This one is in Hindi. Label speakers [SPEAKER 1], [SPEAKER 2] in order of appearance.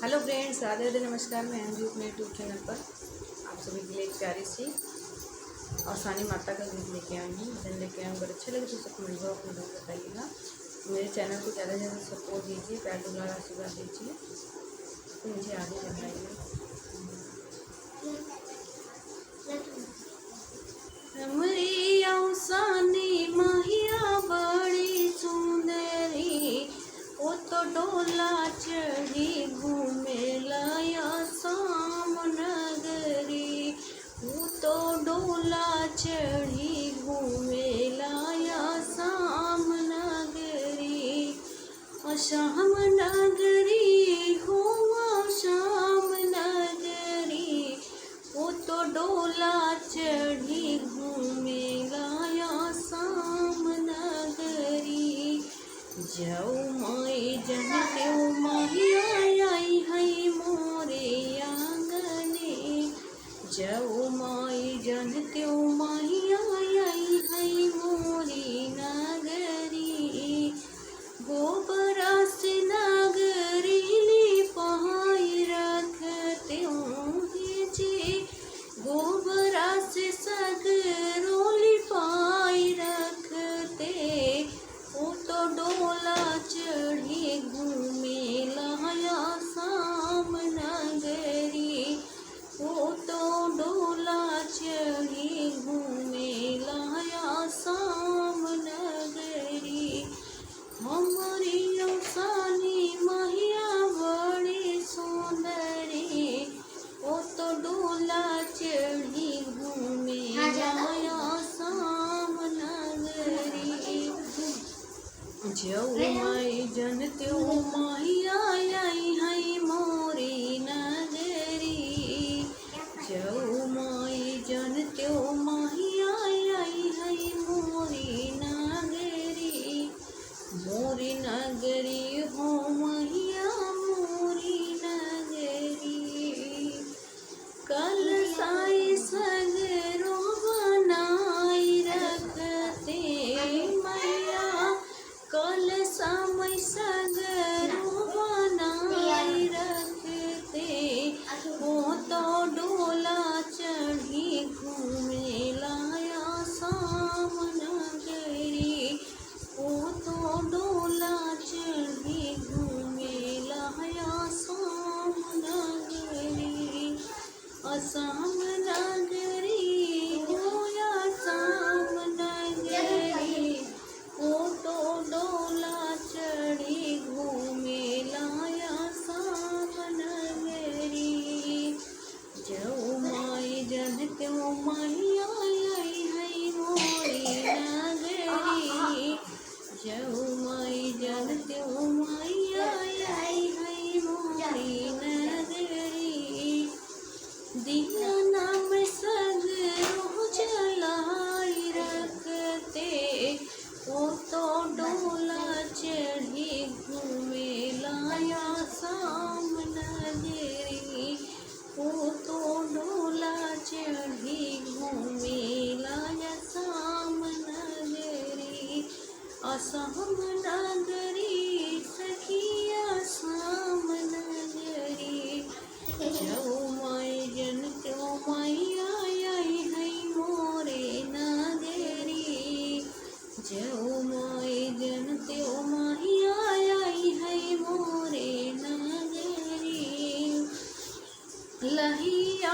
[SPEAKER 1] हेलो फ्रेंड्स, राधे राधे, नमस्कार। मैं अंजू अपने यूट्यूब चैनल पर आप सभी के लिए एक प्यारी सी और सानी माता का गीत लेके आई हूँ, भजन लेके आई हूँ। अगर अच्छे लगे तो सब कमेंट बॉक्स में जरूर बताइएगा। मेरे चैनल को ज़्यादा से ज़्यादा सपोर्ट दीजिए, प्यार दुलार आशीर्वाद दीजिए तो मुझे आगे बढ़ाइए। सानी माहिया बड़ी सुंदरी, वो तो डोला चढ़ी घूमे लाया शाम नगरी। वो तो डोला चढ़ी घूमे लाया शाम नगरी। शाम नगरी हो शाम नगरी, वो तो डोला चढ़ी घूमे लाया शाम नगरी। जाऊ माई जन देव माहिया आई है मोरे आंगने। जाऊ माई जन देव माहिया आई है मोरी नगरी। गोबरा से नगरी लिपाई रखते जी, गोबरा से सगरो लिपाई रखते। वो तो डोला चढ़ी घूमे लाया शाम नगरी। वो तो डोला चढ़ी घूमे लाया शाम नगरी। हमारी सानी माहिया बड़ी सुंदरी, वो तो डोला चढ़ी घूमे लाया शाम नगरी। जाऊ माई जन त्यो माहिया आई है मोरी नगरी। जाऊ माई जन त्यो माहिया आई है मोरी नगरी। मोरी नगरी हो मैया मोरी नगरी। कल साई सगरो बनाई रखते मैया, कल समय सगरो बनाई रखते। वो तो डोला चढ़ी घूमे लाया शाम नगरी। वो तो डोला चढ़ी घूमे लाया शाम नगरी। शाम नगरी हो या शाम नगरी, वो तो डोला चढ़ी घूमे लाया शाम नगरी। जाऊ माई जन त्यो माहिया आई है मोरी नगरी। जाऊ माई जन त्यो माहिया आई है मोरी नगरी। दिया नाम सगरो जलाई रखते, वो तो डोला चढ़ी घूमे लाया शाम नगरी। वो तो डोला चढ़ी घूमे लाया शाम नगरी। शाम नगरी सखिया शाम नगरी। जाऊ माई जन त्यो माहिया आई है मोरे नगरी। जाऊ माई जन त्यो माहिया आई है मोरे नगरी। लहिया